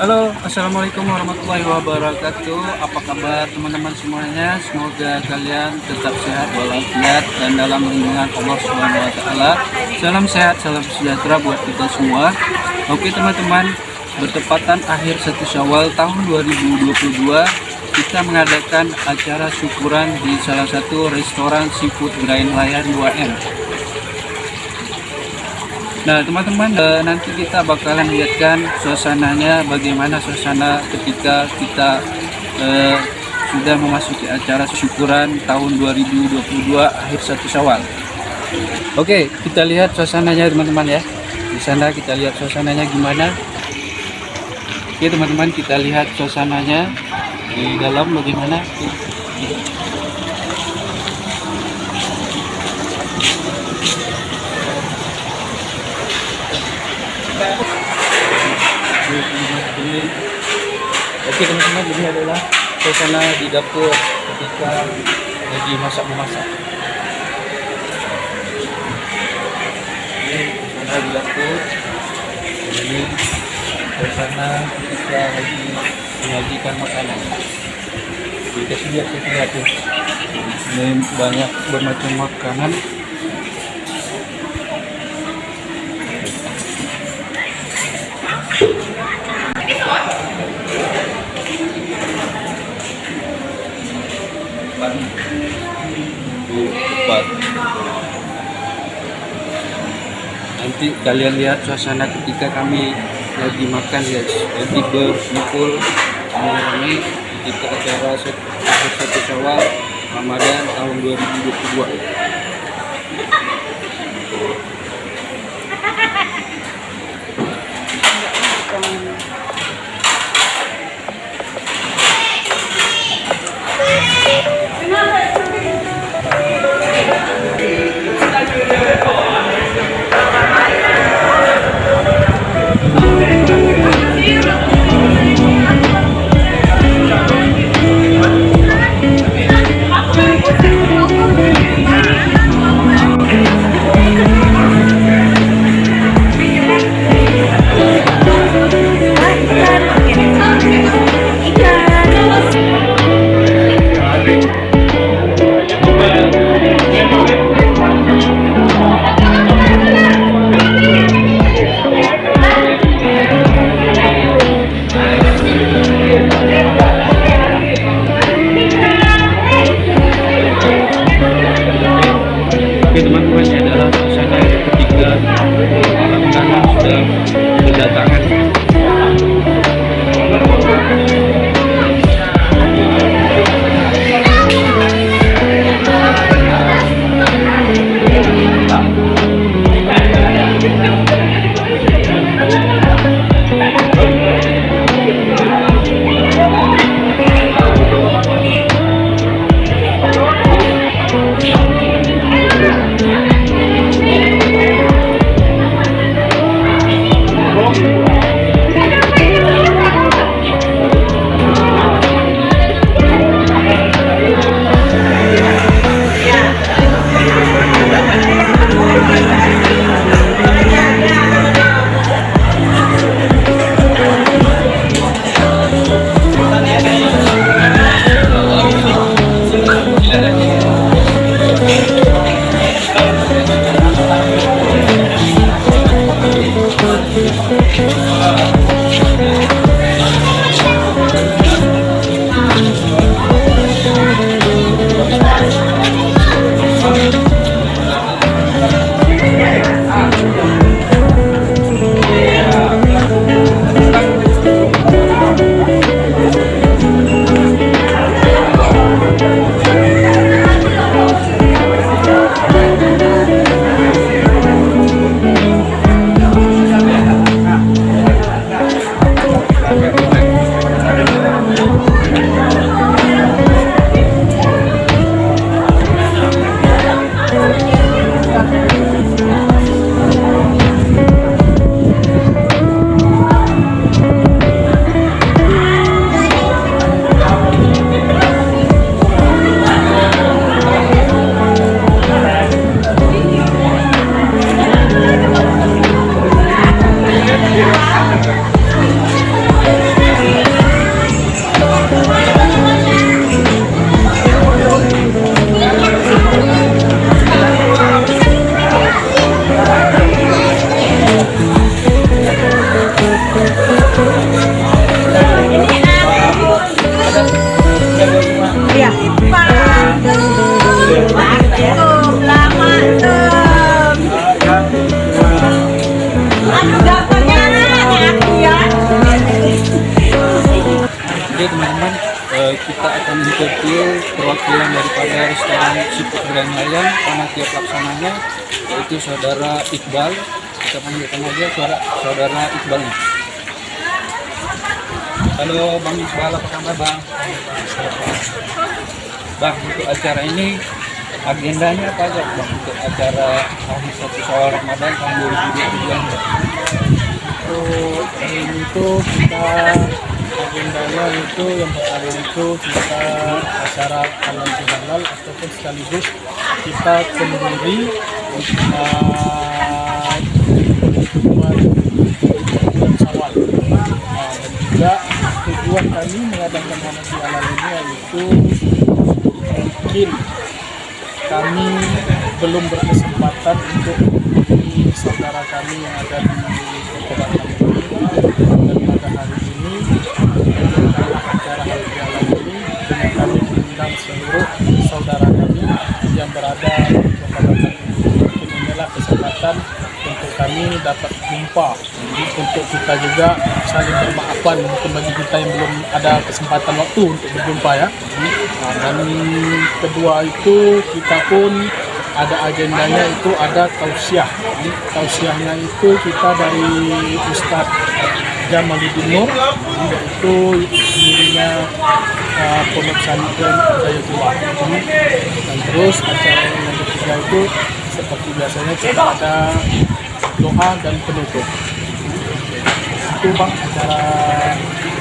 Halo, assalamualaikum warahmatullahi wabarakatuh. Apa kabar teman-teman semuanya? Semoga kalian tetap sehat walafiat dan dalam lindungan Allah Subhanahu wa taala. Salam sehat, salam sejahtera buat kita semua. Oke teman-teman, bertepatan akhir 1 Syawal tahun 2022, kita mengadakan acara syukuran di salah satu restoran seafood Gerai Nelayan 2M. Nah teman-teman, nanti kita bakalan lihatkan suasananya, bagaimana suasana ketika kita sudah memasuki acara syukuran tahun 2022 akhir 1 Syawal. Oke, kita lihat suasananya teman-teman ya. Di sana kita lihat suasananya gimana. Oke teman-teman, kita lihat suasananya di dalam bagaimana. Oke teman-teman, ini adalah suasana di dapur ketika lagi memasak. Ini suasana di dapur. Ini suasana ketika lagi menyajikan makanan. Dikasih lihat tuh. Ini banyak bermacam makanan. Tepat. Nanti kalian lihat suasana ketika kami lagi makan guys, lagi berkumpul rame-rame ketika acara akhir 1 Syawal Ramadan tahun 2022. kita akan interview perwakilan daripada restoran Seafood Grand Lion, panitia pelaksananya yaitu saudara Iqbal. Kita panggilkan aja saudara Iqbalnya. Halo Bang Iqbal, apa kabar Bang? Bang, untuk acara ini agendanya apa aja Bang untuk acara hari 1 Syawal Ramadan tahun 2022? Untuk ini itu kita agendanya itu yang pertama itu kita acara halal bihalal ataupun sekaligus kita kenduri bulan Syawal. Dan juga tujuan kami mengadakan halal bihalal ini yaitu mungkin kami belum berkesempatan untuk menemui saudara kami yang ada di Kota Batam ini, dan pada hari ini acara halal bihalal ini dengan kami mengundang seluruh saudara kami yang berada di Kota Batam ini. Mungkin inilah kesempatan untuk kami dapat jumpa, untuk kita juga saling bermaafan mungkin bagi kita yang belum ada kesempatan waktu untuk berjumpa ya. Dan kedua itu kita pun ada agendanya itu ada tausiah. Tausiahnya itu kita dari Ustadz Jamaluddin Nur, yaitu pendirinya Pondok Pesantren Hidayatullah. Dan terus acara yang ketiga itu seperti biasanya kita ada doa dan penutup. Itu Bang acara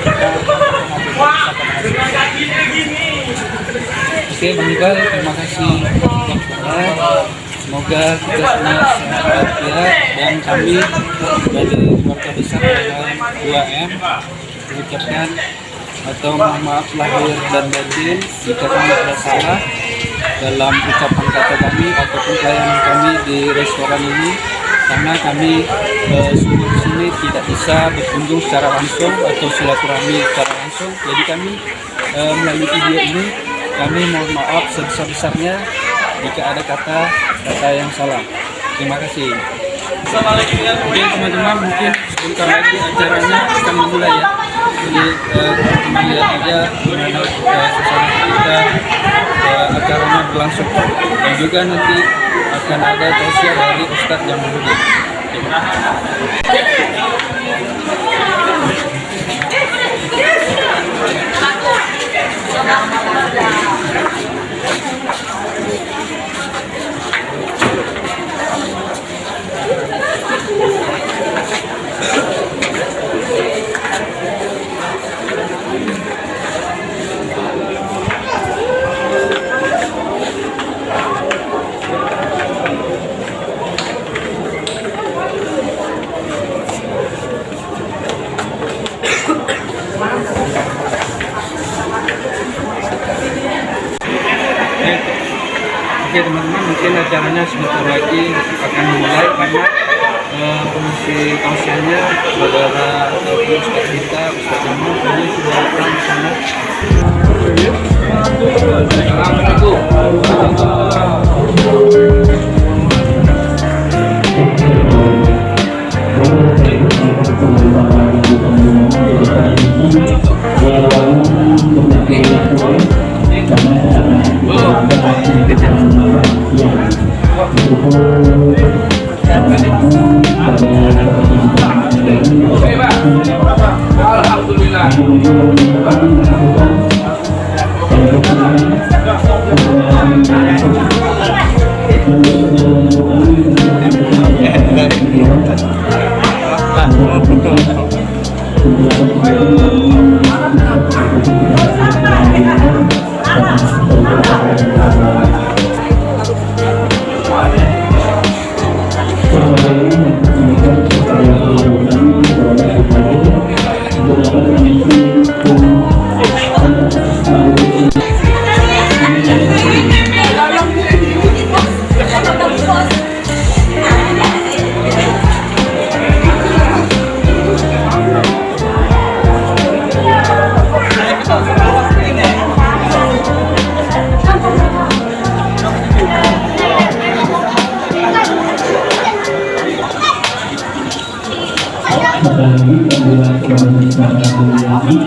kita. Oke Bang Iqbal, terima kasih waktunya. Semoga kita semua sehat walafiat dan kami dari keluarga besar dalam 2M mengucapkan atau mohon maaf lahir dan batin jika kami ada salah dalam ucapan kata kami ataupun pelayanan kami di restoran ini, karena kami semua di sini tidak bisa berkunjung secara langsung atau silaturahmi secara langsung. Jadi kami melalui video ini kami mohon maaf sebesar-besarnya jika ada kata yang salah. Terima kasih. Oke teman-teman, mungkin sebentar lagi acaranya akan dimulai ya. Jadi teman-teman lihat aja gimana suasana kita acaranya berlangsung, dan juga nanti akan ada tausiah dari Ustadz Jamaluddin. Oke teman-teman, mungkin acaranya sebentar lagi akan dimulai karena pengisi tausiahnya saudara Ustadz kita, Ustadz Jamal ini sudah datang di sana. Apalagi pembuat keluarga lagi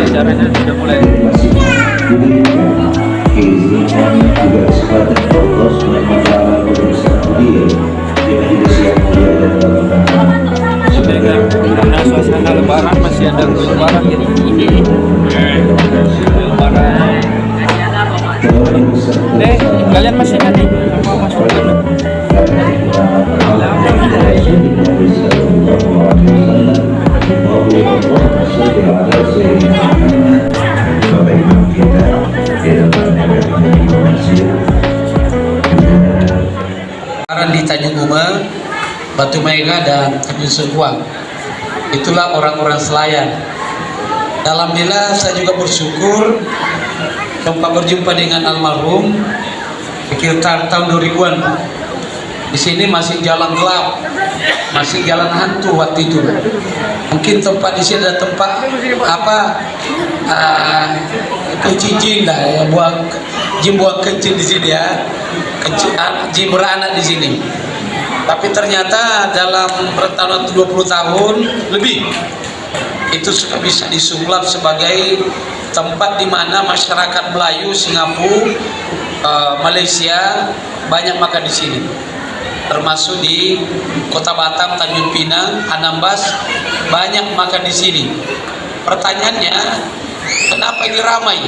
acaranya sudah mulai. Keizingan juga kesempatan Allah SWT bersama dia di majelis yang mulia dan bermanfaat. Karena suasana lebaran masih ada lebaran gitu. Lebaran. Kalian masih nanti mau masuk dulu. Di Tanjung Uma, Batu Mega dan Tanjung Sekuang. Itulah orang-orang Selayar. Alhamdulillah saya juga bersyukur sempat berjumpa dengan almarhum sekitar tahun 2000-an. Di sini masih jalan gelap, masih jalan hantu waktu itu. Mungkin tempat di sini ada tempat kunci jin lah ya, jin buang kencing di sini ya, jin beranak di sini. Tapi ternyata dalam rentang waktu 20 tahun lebih itu sudah bisa disulap sebagai tempat di mana masyarakat Melayu, Singapura, Malaysia banyak makan di sini. Termasuk di Kota Batam, Tanjung Pinang, Anambas banyak makan di sini. Pertanyaannya, kenapa ini ramai?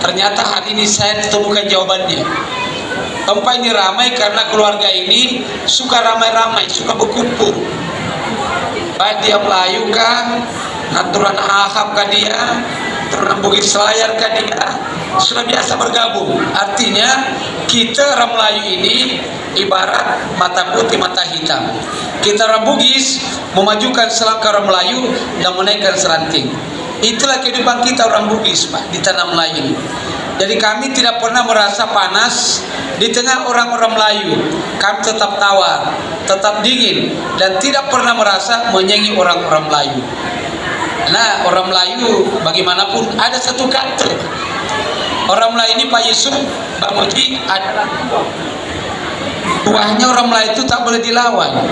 Ternyata hari ini saya temukan jawabannya. Tempat ini ramai karena keluarga ini suka ramai-ramai, suka berkumpul. Baik dia Melayu kah, aturan ahab kah dia, aturan Bugis Selayar kah dia, sudah biasa bergabung. Artinya kita orang Melayu ini ibarat mata putih mata hitam. Kita orang Bugis memajukan selangkah orang Melayu dan menaikkan seranting. Itulah kehidupan kita orang Bugis, Pak, di tanah Melayu. Jadi kami tidak pernah merasa panas di tengah orang-orang Melayu. Kami tetap tawar, tetap dingin, dan tidak pernah merasa menyengi orang-orang Melayu. Nah, orang Melayu bagaimanapun ada satu kata. Orang Melayu ini Pak Yusuf, Pak Moji, adalah tuahnya orang Melayu itu tak boleh dilawan.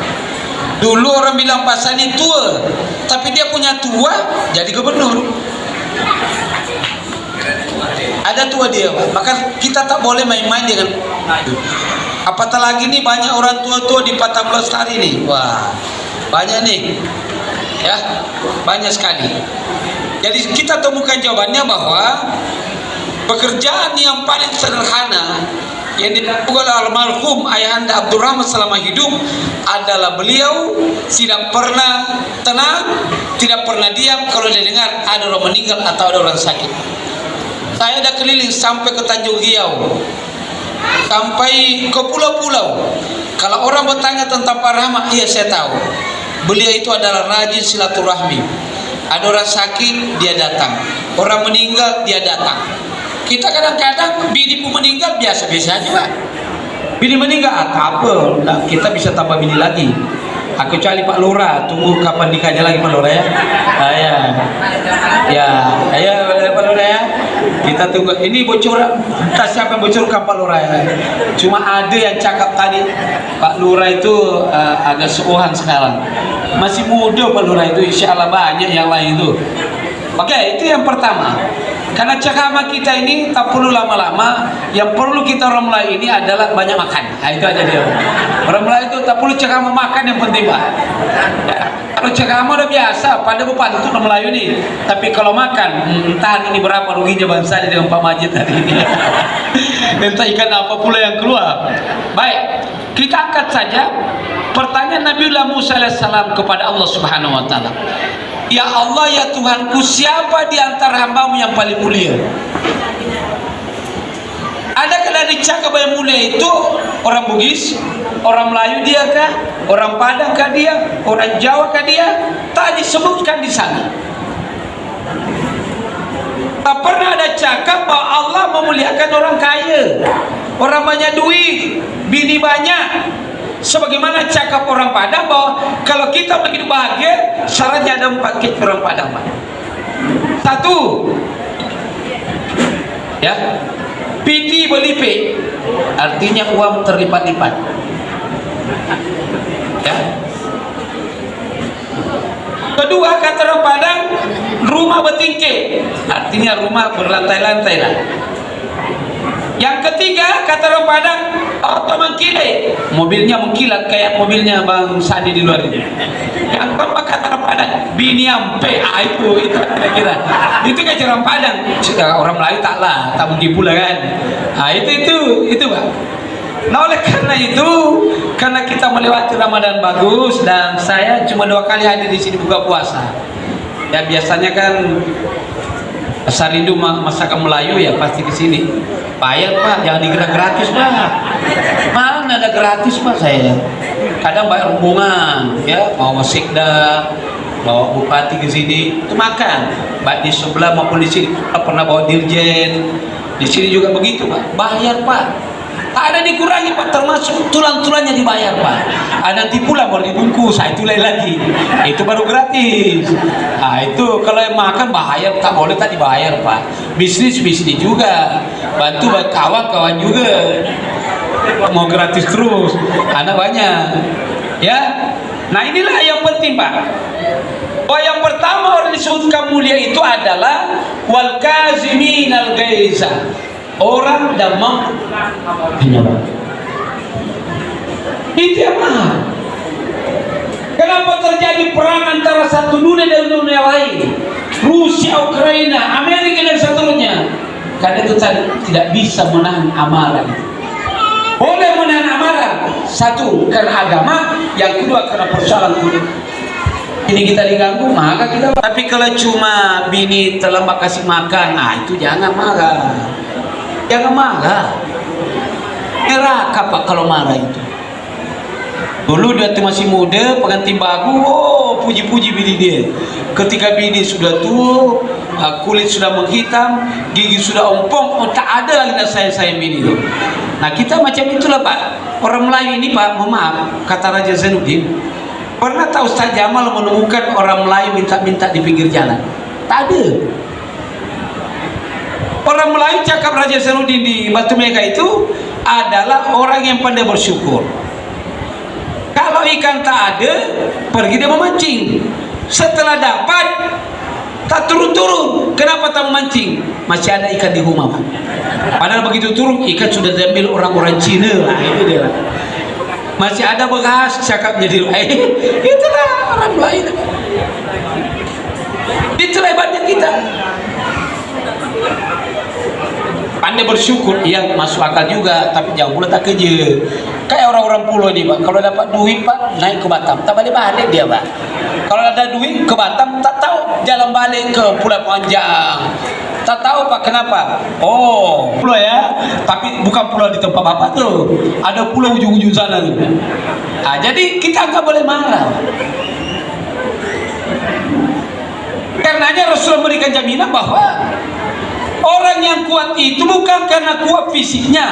Dulu orang bilang Pak Sani tua, tapi dia punya tua jadi gubernur. Ada tua dia, Pak. Maka kita tak boleh main-main dengan. Apatah lagi nih banyak orang tua-tua di Patang Lestari nih. Wah, banyak nih, ya, banyak sekali. Jadi kita temukan jawabannya bahwa pekerjaan yang paling sederhana yang dilakukan oleh almarhum Ayahanda Abdurrahman selama hidup adalah beliau tidak pernah tenang, tidak pernah diam kalau dia dengar ada orang meninggal atau ada orang sakit. Saya ada keliling sampai ke Tanjung Riau, sampai ke pulau-pulau. Kalau orang bertanya tentang Pak Rahmat, iya saya tahu. Beliau itu adalah rajin silaturahmi. Ada orang sakit, dia datang. Orang meninggal, dia datang. Kita kadang-kadang bini pun meninggal biasa-biasa aja, Pak. Bini meninggal, apa? Nah, kita bisa tambah bini lagi. Aku cari Pak Lurah, tunggu kapan nikahnya lagi Pak Lurah ya. Ayo Pak Lurah ya. Kita tunggu. Ini bocoran, entah siapa yang bocorkan Pak Lurah ya. Cuma ada yang cakap tadi, Pak Lurah itu agak seuhan sekarang. Masih muda Pak Lurah itu, insya Allah banyak yang lain itu. Oke, itu yang pertama. Karena ceramah kita ini tak perlu lama-lama. Yang perlu kita orang Melayu ini adalah banyak makan. Nah, itu aja dia. Orang Melayu itu tak perlu ceramah makan yang penting, Pak. Ya. Kalau ceramah udah biasa, pada pantun orang Melayu nih. Tapi kalau makan, entah ini berapa ruginya bangsa dengan Pak Majid hari ini. Entah ikan apa pula yang keluar. Baik, kita angkat saja pertanyaan Nabiullah Musa alaihissalam kepada Allah Subhanahu wa taala. Ya Allah, ya Tuhanku, siapa di antara hambamu yang paling mulia? Adakah dari cakap yang mulia itu orang Bugis, orang Melayu dia kah, orang Padang kah dia, orang Jawa kah dia? Tak disebutkan di sana. Tak pernah ada cakap bahwa Allah memuliakan orang kaya, orang banyak duit, bini banyak. Sebagaimana cakap orang Padang bahwa kalau kita begitu bahagia, syaratnya ada 4 kit orang Padang, Pak. 1, ya, piti berlipat, artinya uang terlipat-lipat. Ya. Kedua, kata orang Padang, rumah bertingkeh, artinya rumah berlantai-lantai lah. Yang ketiga, kata orang Padang, auto mengkilat, mobilnya mengkilat kayak mobilnya Bang Sandi di luar ini. Yang keempat, kata orang Padang, bini ampe, itu kira-kira. Itu kan orang Padang. Orang Melayu tak mungkin pula kan. Itu Pak. Nah, oleh karena itu, karena kita melewati Ramadan bagus dan saya cuma 2 kali hadir di sini buka puasa. Ya biasanya kan saya rindu masakan Melayu ya pasti ke sini. Bayar Pak, jangan digerak gratis Pak. Mana ada gratis Pak saya. Kadang bayar rombongan, ya mau sekda, bawa bupati ke sini, itu makan. Baik di sebelah maupun di sini. Pernah bawa dirjen, di sini juga begitu Pak. Bayar Pak. Tak ada dikurangi Pak, termasuk tulang-tulangnya dibayar Pak. Ada nanti pula baru dibungkus, itu lain lagi. Itu baru gratis. Itu kalau yang makan bayar, tak boleh tak dibayar Pak. Bisnis juga, bantu kawan-kawan juga. Mau gratis terus, anak banyak. Ya, nah inilah yang penting Pak. Yang pertama orang disebutkan mulia itu adalah wal kaziminal gaiza. Orang dan mampu penyebab itu apa? Kenapa terjadi perang antara satu dunia dan dunia lain, Rusia, Ukraina, Amerika dan seterusnya? Karena itu tidak bisa menahan amarah. Boleh menahan amarah, satu karena agama, yang kedua karena persoalan kulit. Ini kita diganggu, maka kita. Tapi kalau cuma bini terlambat kasih makan, itu jangan marah. Jangan marah. Neraka Pak kalau marah itu. Dulu dia masih muda, pengantin bagu, puji-puji bini dia. Ketika bini sudah tua, kulit sudah menghitam, gigi sudah ompong, tak ada lagi sayang bini itu. Nah kita macam itulah Pak. Orang Melayu ini Pak, mohon maaf, kata Raja Zainuddin, pernah tahu Ustaz Jamal menemukan orang Melayu minta-minta di pinggir jalan? Tak ada. Orang Melayu cakap Raja Zainuddin di Batu Mega itu adalah orang yang pandai bersyukur. Kalau ikan tak ada, pergi dia memancing. Setelah dapat, tak turun-turun. Kenapa tak memancing? Masih ada ikan di rumah Pak. Padahal begitu turun, ikan sudah diambil orang-orang Cina. Itu dia. Masih ada bekas cakapnya di rumah. Itulah orang Melayu. Itulah hebatnya kita. Pandai bersyukur, iya masuk akal juga, tapi jangan pula tak kerja. Kayak orang-orang pulau ini Pak, kalau dapat duit Pak, naik ke Batam, tak balik-balik dia Pak. Kalau ada duit ke Batam, tak tahu jalan balik ke Pulau Panjang. Tak tahu Pak kenapa. Pulau ya, tapi bukan pulau di tempat Bapak tuh. Ada pulau ujung-ujung sana tuh. Jadi kita nggak boleh marah. Karenanya Rasul memberikan jaminan bahwa orang yang kuat itu bukan karena kuat fisiknya,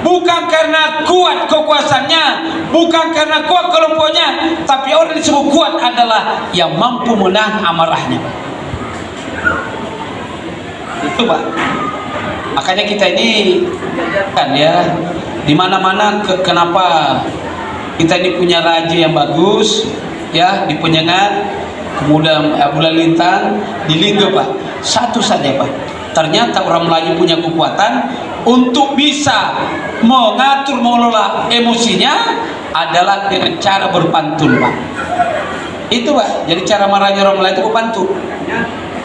bukan karena kuat kekuasaannya, bukan karena kuat kelompoknya, tapi orang yang disebut kuat adalah yang mampu menahan amarahnya. Itu Pak. Makanya kita ini kan ya, di mana-mana kenapa kita ini punya raja yang bagus ya di Penyengat, kemudian Bulan Lintang, di Lingga Pak. Satu saja Pak. Ternyata orang Melayu punya kekuatan untuk bisa mengatur, mengelola emosinya adalah dengan cara berpantun Pak. Itu Pak. Jadi cara marahnya orang Melayu itu berpantun.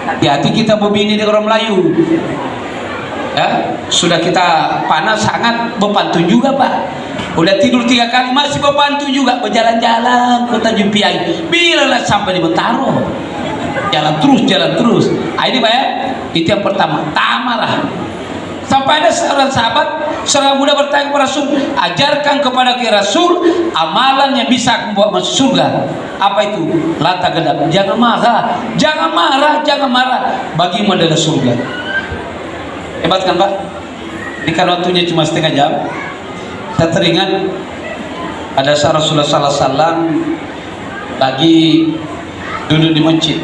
Hati-hati kita berbini dengan orang Melayu. Ya, sudah kita panas sangat berpantun juga Pak. Udah tidur 3 kali masih berpantun juga, berjalan-jalan ke Tanjung Piai. Bilalah sampai di Bentaro. Jalan terus. Ini Pak ya. Itu yang pertama, tak marah. Sampai ada seorang sahabat, seorang muda bertanya kepada Rasul, ajarkan kepada Rasul amalan yang bisa membuat masuk surga. Apa itu? Lata gedap. Jangan marah. Bagimu adalah surga. Hebat kan Pak? Ini kan waktunya cuma setengah jam. Saya teringat ada Rasulullah SAW lagi duduk di masjid.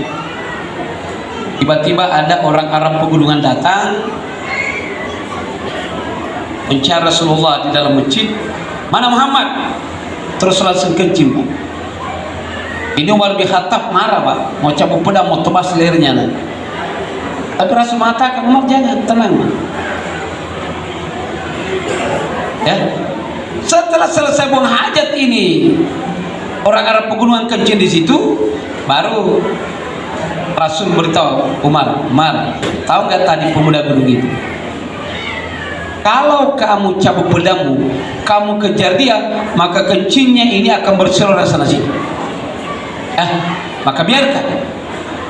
Tiba-tiba ada orang Arab pegunungan datang mencari Rasulullah di dalam masjid. Mana Muhammad? Terus langsung kencing Pak. Ini Umar bin Khattab marah Pak, mau cabut pedang, mau tebas lehernya. Tapi Rasul mengatakan, Umar jangan, tenang Pak. Ya, setelah selesai buang hajat ini, orang Arab pegunungan kencing di situ, baru Rasul beritahu Umar, tahu nggak tadi pemuda gunung itu? Kalau kamu cabut pedangmu, kamu kejar dia, maka kencingnya ini akan berseluruh sana sini. Maka biarkan.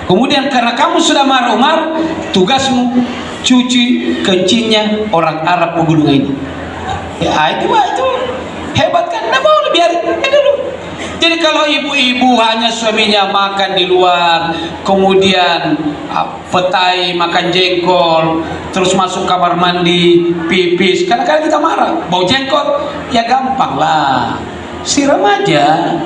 Kemudian karena kamu sudah marah Umar, tugasmu cuci kencingnya orang Arab pegunungan ini. Itu hebat kan? Nah boleh biarin dulu. Jadi kalau ibu-ibu hanya suaminya makan di luar, kemudian petai makan jengkol, terus masuk kamar mandi pipis, kadang-kadang kita marah, bau jengkol, ya gampang lah, siram aja.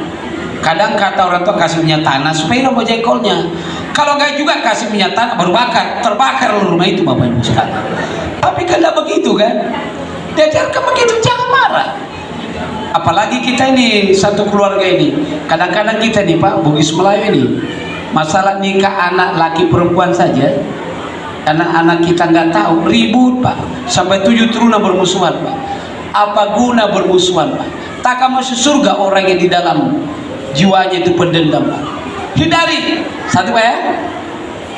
Kadang kata orang tua kasih minyak tanah supaya hilang bau jengkolnya. Kalau enggak juga kasih minyak tanah baru bakar, terbakar rumah itu Bapak Ibu sekalian. Tapi kan tidak begitu kan? Diajarkan begitu, jangan marah. Apalagi kita ini satu keluarga ini, kadang-kadang kita nih Pak Bugis Melayu ini, masalah nikah anak laki perempuan saja, anak-anak kita nggak tahu, ribut Pak, sampai 7 turunan bermusuhan Pak. Apa guna bermusuhan Pak? Tak akan masuk surga orang yang di dalam jiwanya itu pendendam Pak. Hindari satu Pak ya.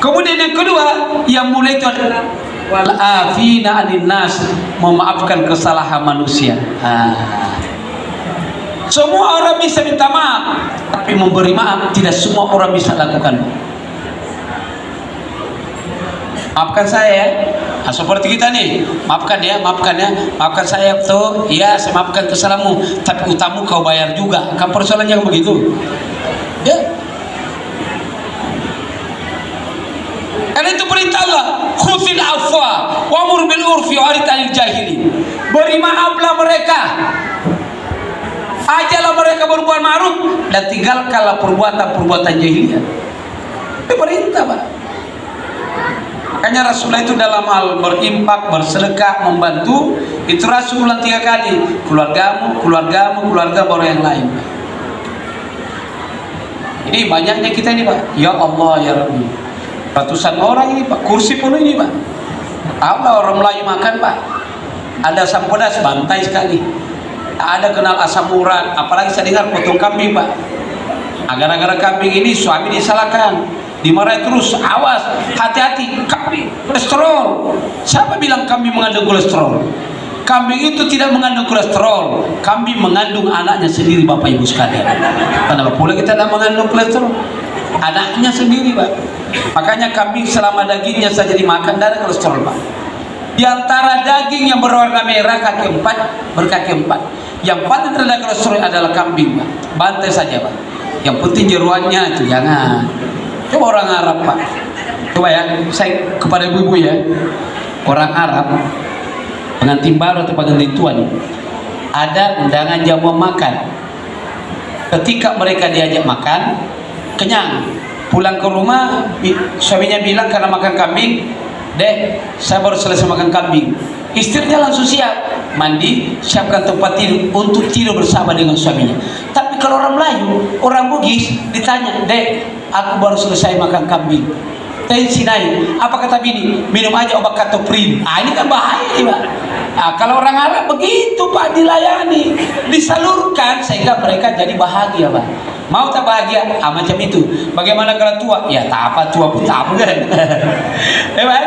Kemudian yang kedua yang mulai itu adalah wal afina anin nas, memaafkan kesalahan manusia. Semua orang bisa minta maaf, tapi memberi maaf tidak semua orang bisa lakukan. Maafkan saya ya. Nah, seperti kita nih, maafkan saya tuh, ya saya maafkan kesalahanmu, tapi utamamu kau bayar juga. Kan persoalannya begitu. Ya. Karena itu perintah Allah, khudhil afwa wa'mur bil urfi wa'rid 'anil jahilin. Beri maaflah mereka, ajalah mereka berbuat ma'ruf, dan tinggalkanlah perbuatan jahiliyah. Itu perintah Pak. Makanya Rasulullah itu dalam hal berimpak, bersedekah, membantu, itu Rasul ulang 3 kali, keluarga baru yang lain. Ini banyaknya kita ini Pak, ya Allah ya Rabbi, ratusan orang ini Pak, kursi penuh ini Pak. Tahulah orang Melayu makan Pak, ada asam pedas bantai sekali, ada kenal asam urat, apalagi saya dengar potong kambing Pak. Gara-gara kambing ini suami disalahkan, dimarahi terus, awas, hati-hati, kambing kolesterol. Siapa bilang kambing mengandung kolesterol? Kambing itu tidak mengandung kolesterol, kambing mengandung anaknya sendiri Bapak Ibu sekalian. Kenapa pula kita tidak mengandung kolesterol? Anaknya sendiri Pak. Makanya kambing selama dagingnya saja dimakan tidak ada kolesterol Pak. Di antara daging yang berwarna merah kaki 4 berkaki 4, yang paling rendah kolesterol adalah kambing Pak. Bantai saja Pak. Yang penting jeruannya itu jangan. Coba orang Arab Pak, coba ya, saya kepada ibu-ibu ya, orang Arab pengantin baru atau pengantin tua nih, ada undangan jamuan makan. Ketika mereka diajak makan, kenyang, pulang ke rumah, suaminya bilang karena makan kambing, deh saya baru selesai makan kambing. Istrinya langsung siap mandi, siapkan tempat tidur untuk tidur bersama dengan suaminya. Tapi kalau orang Melayu, orang Bugis ditanya, dek, aku baru selesai makan kambing, tensi naik, apa kata bini? Minum aja obat katoprin. Ini kan bahaya nih Pak. Kalau orang Arab begitu Pak, dilayani, disalurkan sehingga mereka jadi bahagia Pak. Mau tak bahagia? Macam itu. Bagaimana kalau tua? Ya tak apa, tua pun tak apa kan.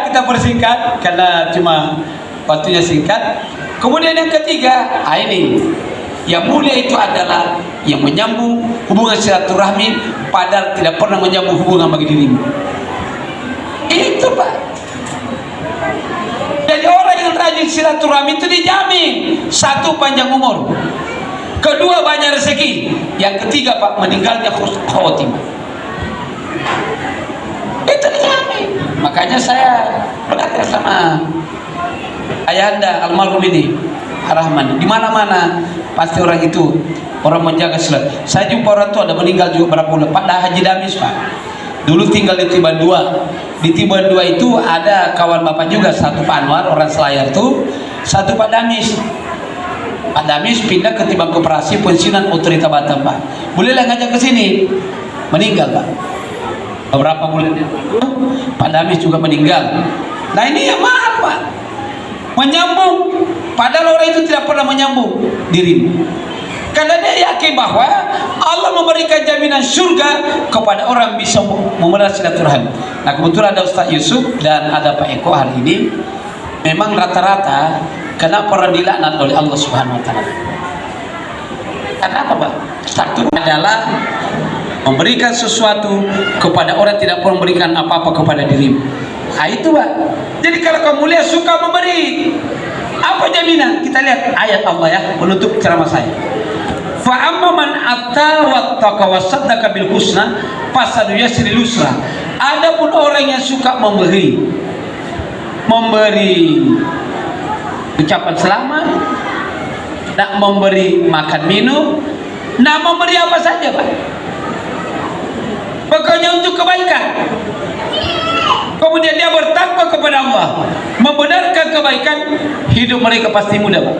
Kita persingkat karena cuma waktunya singkat. Kemudian yang ketiga, ini yang mulia itu adalah yang menyambung hubungan silaturahmi padahal tidak pernah menyambung hubungan bagi dirimu. Itu Pak. Jadi orang yang rajin silaturahmi itu dijamin, 1, panjang umur, 2, banyak rezeki, yang ketiga Pak, meninggalnya khotimah. Itu dijamin. Makanya saya berkata sama ayahanda almarhum ini Rahman, di mana-mana pasti orang itu orang menjaga silat. Saya jumpa orang tua ada meninggal juga berapa bulan Pak, dah Haji Damis Pak. Dulu tinggal di Tiban 2. Di Tiban 2 itu ada kawan Bapak juga, satu Pak Anwar orang Selayar tuh, satu Pak Damis. Pak Damis pindah ke Tiban Koperasi pensiunan Otorita Batam Pak. Bolehlah ngajak ke sini. meninggal Pak. Beberapa bulan yang lalu Pak Damis juga meninggal. Nah ini yang maaf Pak, menyambung padahal orang itu tidak pernah menyambung dirimu, karena dia yakin bahwa Allah memberikan jaminan surga kepada orang bisa memelihara silaturahmi. Nah kebetulan ada Ustaz Yusuf dan ada Pak Eko hari ini. Memang rata-rata kenapa orang dilaknat oleh Allah Subhanahu Wa Taala? Karena apa Pak? Satu adalah memberikan sesuatu kepada orang tidak pernah memberikan apa-apa kepada dirimu. Nah itu Pak. Jadi kalau kamu lihat suka memberi, apa jaminan? Kita lihat ayat Allah ya, menutup ceramah saya. Fa amma man atta wattaqa wasaddaqa bil husna fasanuyassiril usra. Adapun orang yang suka memberi ucapan selamat, nak memberi makan minum, nak memberi apa saja Pak, pokoknya untuk kebaikan. Kemudian dia bertakwa kepada Allah, membenarkan kebaikan, hidup mereka pasti mudah Pak.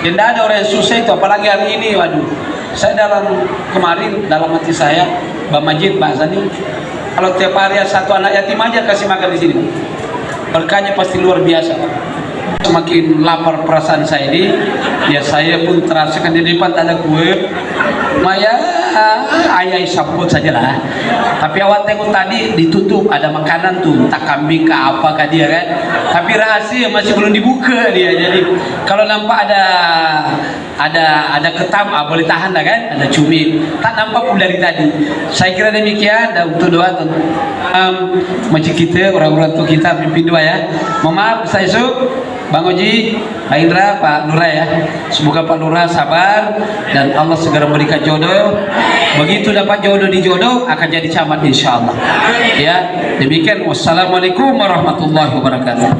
Dan tidak ada orang yang susah itu, apalagi hari ini. Waduh, saya kemarin dalam hati saya, Mbak Majid, Mbak Zani, kalau tiap hari satu anak yatim aja kasih makan di sini, berkahnya pasti luar biasa. Semakin lapar perasaan saya ini, ya saya pun terasakan di depan ada kue, Maya ayah sabut sajalah. Tapi awak tengok tadi ditutup ada makanan tuh, entah kambing ke apa ke dia kan. Tapi rahasia masih belum dibuka dia. Jadi kalau nampak ada ketam, boleh tahan lah kan. Ada cumi, tak nampak pun dari tadi. Saya kira demikian. Dan untuk doa macam kita orang-orang tua kita pimpin doa ya. Mohon maaf saya Bang Oji, Pak Indra, Pak Nura ya. Semoga Pak Nura sabar dan Allah segera memberikan jodoh. Begitu dapat jodoh di jodoh akan jadi camat insyaallah. Ya, demikian. Wassalamualaikum warahmatullahi wabarakatuh.